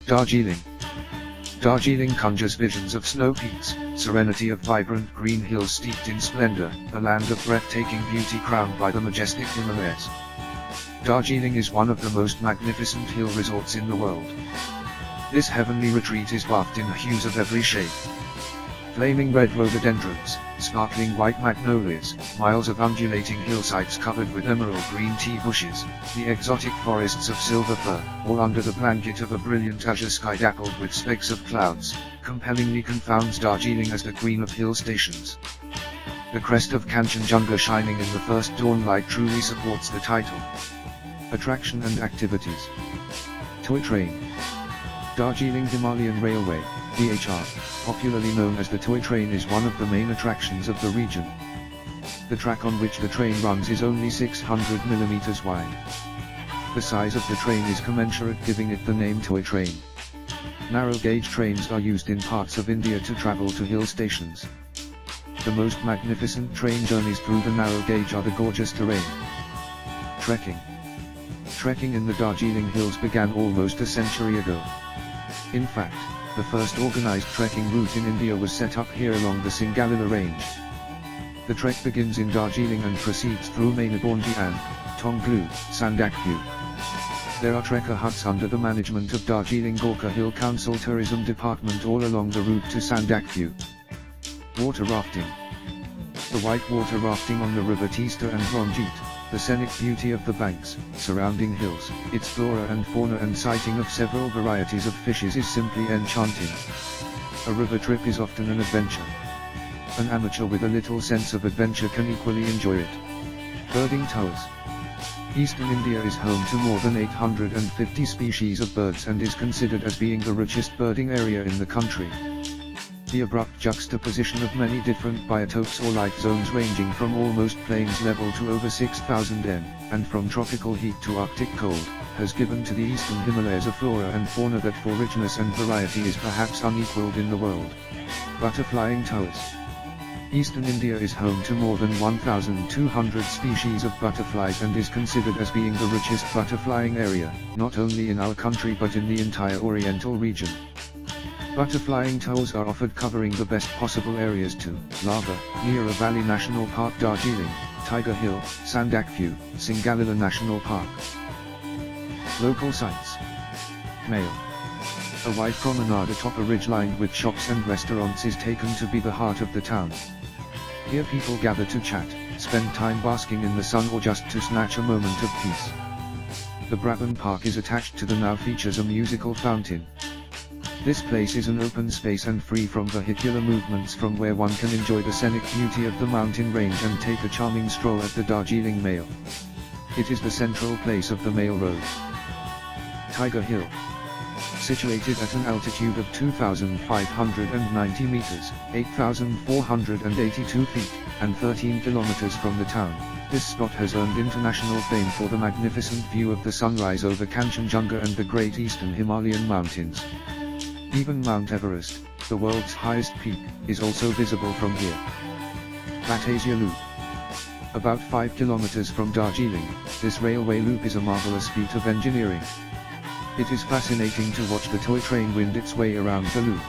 Darjeeling. Darjeeling conjures visions of snow peaks, serenity of vibrant green hills steeped in splendor, a land of breathtaking beauty crowned by the majestic Himalayas. Darjeeling is one of the most magnificent hill resorts in the world. This heavenly retreat is bathed in hues of every shade. Flaming red rhododendrons, sparkling white magnolias, miles of undulating hillsides covered with emerald green tea bushes, the exotic forests of silver fir, all under the blanket of a brilliant azure sky dappled with specks of clouds, compellingly confounds Darjeeling as the queen of hill stations. The crest of Kanchenjunga shining in the first dawn light truly supports the title. Attraction and activities. Toy train. Darjeeling Himalayan Railway, DHR, popularly known as the toy train, is one of the main attractions of the region. The track on which the train runs is only 600 mm wide. The size of the train is commensurate, giving it the name toy train. Narrow-gauge trains are used in parts of India to travel to hill stations. The most magnificent train journeys through the narrow gauge are the gorgeous terrain. Trekking. Trekking in the Darjeeling Hills began almost a century ago. In fact, the first organized trekking route in India was set up here along the Singalila range. The trek begins in Darjeeling and proceeds through Mainabornji and Tonglu, Sandakphu. There are trekker huts under the management of Darjeeling Gorkha Hill Council Tourism Department all along the route to Sandakphu. Water rafting. The whitewater rafting on the river Teesta and Ranjit, the scenic beauty of the banks, surrounding hills, its flora and fauna and sighting of several varieties of fishes is simply enchanting. A river trip is often an adventure. An amateur with a little sense of adventure can equally enjoy it. Birding tours. Eastern India is home to more than 850 species of birds and is considered as being the richest birding area in the country. The abrupt juxtaposition of many different biotopes or life zones ranging from almost plains level to over 6,000 m, and from tropical heat to Arctic cold, has given to the eastern Himalayas a flora and fauna that for richness and variety is perhaps unequaled in the world. Butterflying tours. Eastern India is home to more than 1,200 species of butterflies and is considered as being the richest butterflying area, not only in our country but in the entire Oriental region. Butterflying tours are offered covering the best possible areas to Lava, Neera Valley National Park, Darjeeling, Tiger Hill, Sandakphu, Singalila National Park. Local sites. Mail. A wide promenade atop a ridge lined with shops and restaurants is taken to be the heart of the town. Here people gather to chat, spend time basking in the sun or just to snatch a moment of peace. The Brabant Park is attached to the now features a musical fountain. This place is an open space and free from vehicular movements, from where one can enjoy the scenic beauty of the mountain range and take a charming stroll at the Darjeeling Mail. It is the central place of the Mail Road. Tiger Hill. Situated at an altitude of 2,590 meters, 8,482 feet, and 13 kilometers from the town, this spot has earned international fame for the magnificent view of the sunrise over Kanchenjunga and the Great Eastern Himalayan Mountains. Even Mount Everest, the world's highest peak, is also visible from here. Battesia Loop. About 5 kilometers from Darjeeling, this railway loop is a marvelous feat of engineering. It is fascinating to watch the toy train wind its way around the loop.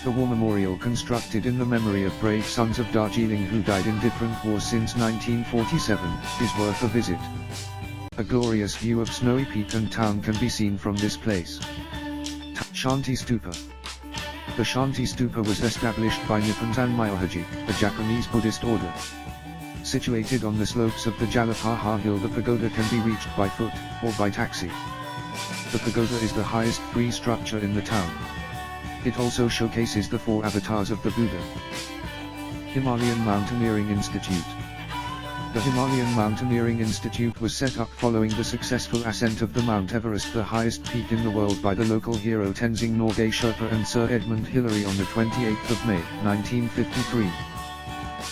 The war memorial, constructed in the memory of brave sons of Darjeeling who died in different wars since 1947, is worth a visit. A glorious view of snowy peak and town can be seen from this place. Shanti Stupa. The Shanti Stupa was established by Nipantan Myohoji, a Japanese Buddhist order. Situated on the slopes of the Jalaphaha hill, the pagoda can be reached by foot, or by taxi. The pagoda is the highest free structure in the town. It also showcases the 4 avatars of the Buddha. Himalayan Mountaineering Institute. The Himalayan Mountaineering Institute was set up following the successful ascent of the Mount Everest, the highest peak in the world, by the local hero Tenzing Norgay Sherpa and Sir Edmund Hillary on the 28th of May, 1953.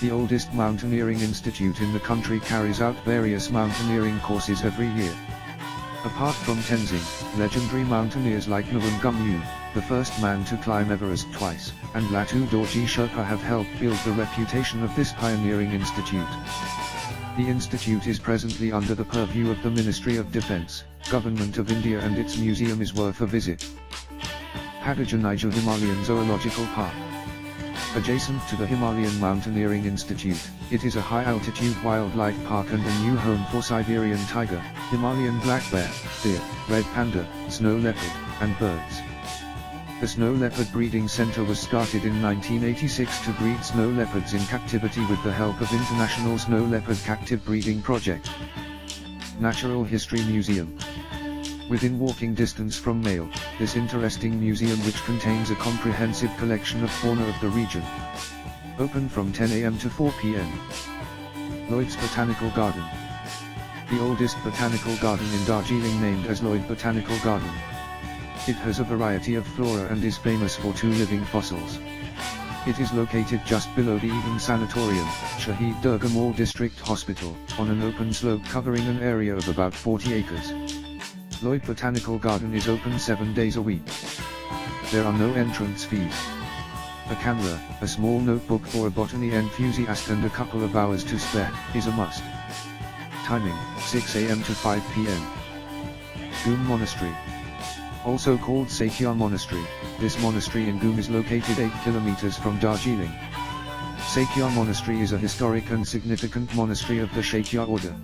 The oldest mountaineering institute in the country carries out various mountaineering courses every year. Apart from Tenzing, legendary mountaineers like Ngawang Gumyu, the first man to climb Everest twice, and Latu Dorji Sherpa have helped build the reputation of this pioneering institute. The institute is presently under the purview of the Ministry of Defence, Government of India, and its museum is worth a visit. Hadajaniju Himalayan Zoological Park. Adjacent to the Himalayan Mountaineering Institute, it is a high-altitude wildlife park and a new home for Siberian tiger, Himalayan black bear, deer, red panda, snow leopard, and birds. The snow leopard breeding center was started in 1986 to breed snow leopards in captivity with the help of International Snow Leopard Captive Breeding Project. Natural History Museum. Within walking distance from Mail, this interesting museum which contains a comprehensive collection of fauna of the region. Open from 10 a.m. to 4 p.m. Lloyd's Botanical Garden. The oldest botanical garden in Darjeeling named as Lloyd Botanical Garden. It has a variety of flora and is famous for 2 living fossils. It is located just below the Eden Sanatorium, Shahid Durgamall District Hospital, on an open slope covering an area of about 40 acres. Lloyd Botanical Garden is open 7 days a week. There are no entrance fees. A camera, a small notebook for a botany enthusiast and a couple of hours to spare, is a must. Timing, 6 a.m. to 5 p.m. Goom Monastery. Also called Sakya Monastery, this monastery in Goom is located 8 kilometers from Darjeeling. Sakya Monastery is a historic and significant monastery of the Shakya order.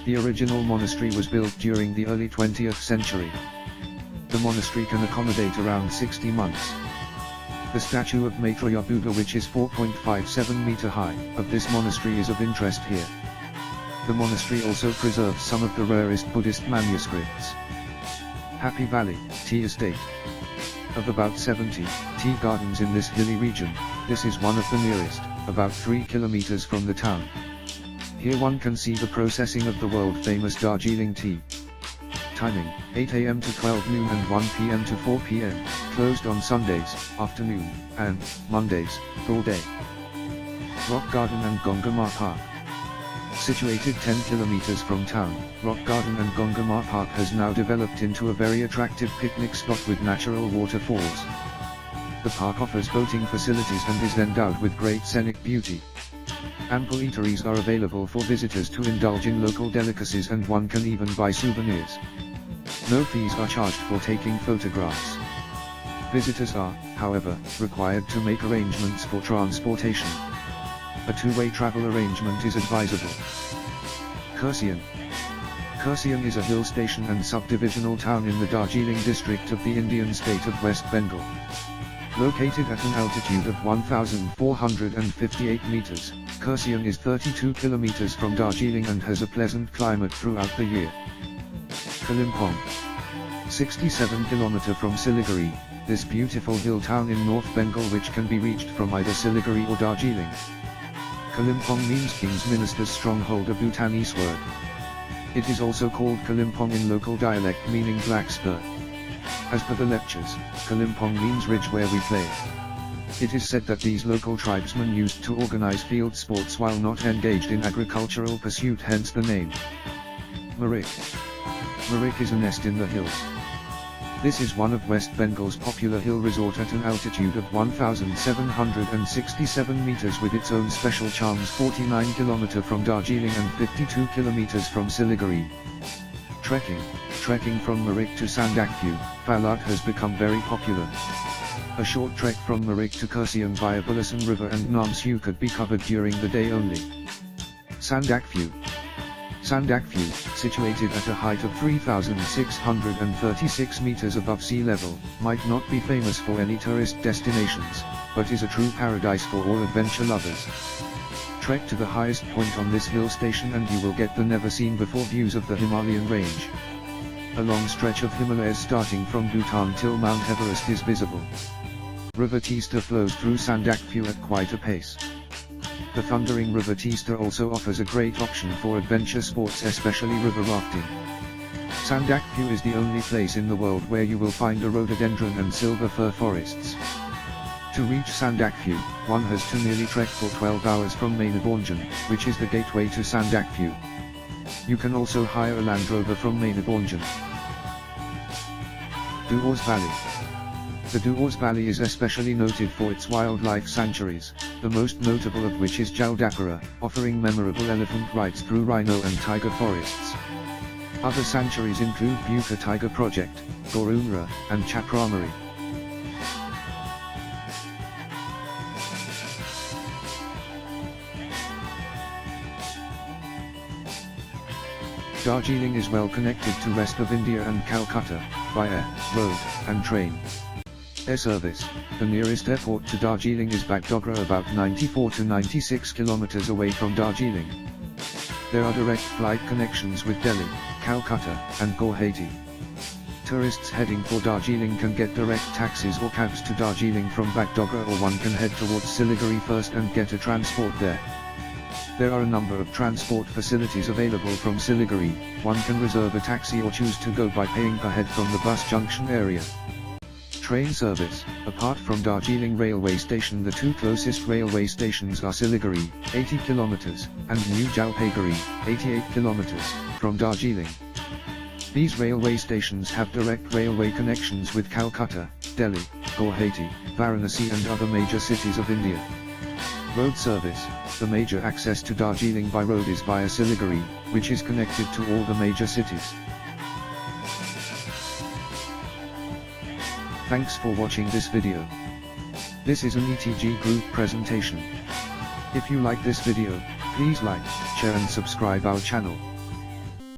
The original monastery was built during the early 20th century. The monastery can accommodate around 60 monks. The statue of Maitreya Buddha, which is 4.57 meter high, of this monastery is of interest here. The monastery also preserves some of the rarest Buddhist manuscripts. Happy Valley, Tea Estate. Of about 70 tea gardens in this hilly region, this is one of the nearest, about 3 kilometers from the town. Here one can see the processing of the world-famous Darjeeling tea. Timing, 8 a.m. to 12 noon and 1 p.m. to 4 p.m., closed on Sundays, afternoon, and Mondays, full day. Rock Garden and Gongamar Park. Situated 10 kilometers from town, Rock Garden and Gongamar Park has now developed into a very attractive picnic spot with natural waterfalls. The park offers boating facilities and is endowed with great scenic beauty. Ample eateries are available for visitors to indulge in local delicacies, and one can even buy souvenirs. No fees are charged for taking photographs. Visitors are, however, required to make arrangements for transportation. A 2-way travel arrangement is advisable. Kurseong. Kurseong is a hill station and subdivisional town in the Darjeeling district of the Indian state of West Bengal. Located at an altitude of 1,458 meters, Kurseong is 32 kilometers from Darjeeling and has a pleasant climate throughout the year. Kalimpong. 67 kilometers from Siliguri, this beautiful hill town in North Bengal which can be reached from either Siliguri or Darjeeling. Kalimpong means King's Minister's stronghold, a Bhutanese word. It is also called Kalimpong in local dialect, meaning black spur. As per the lectures, Kalimpong means ridge where we play. It is said that these local tribesmen used to organize field sports while not engaged in agricultural pursuit, hence the name. Marik. Marik is a nest in the hills. This is one of West Bengal's popular hill resort at an altitude of 1,767 meters with its own special charms, 49 kilometers from Darjeeling and 52 kilometers from Siliguri. Trekking. Trekking from Marik to Sandakphu, Falak has become very popular. A short trek from Marik to Kurseong via Bulasan River and Namsu could be covered during the day only. Sandakphu. Sandakphu, situated at a height of 3,636 meters above sea level, might not be famous for any tourist destinations, but is a true paradise for all adventure lovers. Trek to the highest point on this hill station and you will get the never-seen-before views of the Himalayan range. A long stretch of Himalayas starting from Bhutan till Mount Everest is visible. River Teesta flows through Sandakphu at quite a pace. The thundering River Teesta also offers a great option for adventure sports, especially river rafting. Sandakphu is the only place in the world where you will find a rhododendron and silver fir forests. To reach Sandakphu, one has to nearly trek for 12 hours from Mainabornjan, which is the gateway to Sandakphu. You can also hire a Land Rover from Mainabornjan. Duors Valley. The Duors Valley is especially noted for its wildlife sanctuaries, the most notable of which is Jaldapara, offering memorable elephant rides through rhino and tiger forests. Other sanctuaries include Buka Tiger Project, Gorunra, and Chapramari. Darjeeling is well connected to rest of India and Calcutta, by air, road, and train. Air service. The nearest airport to Darjeeling is Bagdogra, about 94 to 96 kilometers away from Darjeeling. There are direct flight connections with Delhi, Calcutta, and Guwahati. Tourists heading for Darjeeling can get direct taxis or cabs to Darjeeling from Bagdogra, or one can head towards Siliguri first and get a transport there. There are a number of transport facilities available from Siliguri. One can reserve a taxi or choose to go by paying per head from the bus junction area. Train service. Apart from Darjeeling railway station, the two closest railway stations are Siliguri, 80 km, and New Jalpaiguri, 88 km, from Darjeeling. These railway stations have direct railway connections with Calcutta, Delhi, Guwahati, Varanasi and other major cities of India. Road service. The major access to Darjeeling by road is via Siliguri, which is connected to all the major cities. Thanks for watching this video. This is an ETG group presentation. If you like this video, please like, share and subscribe our channel.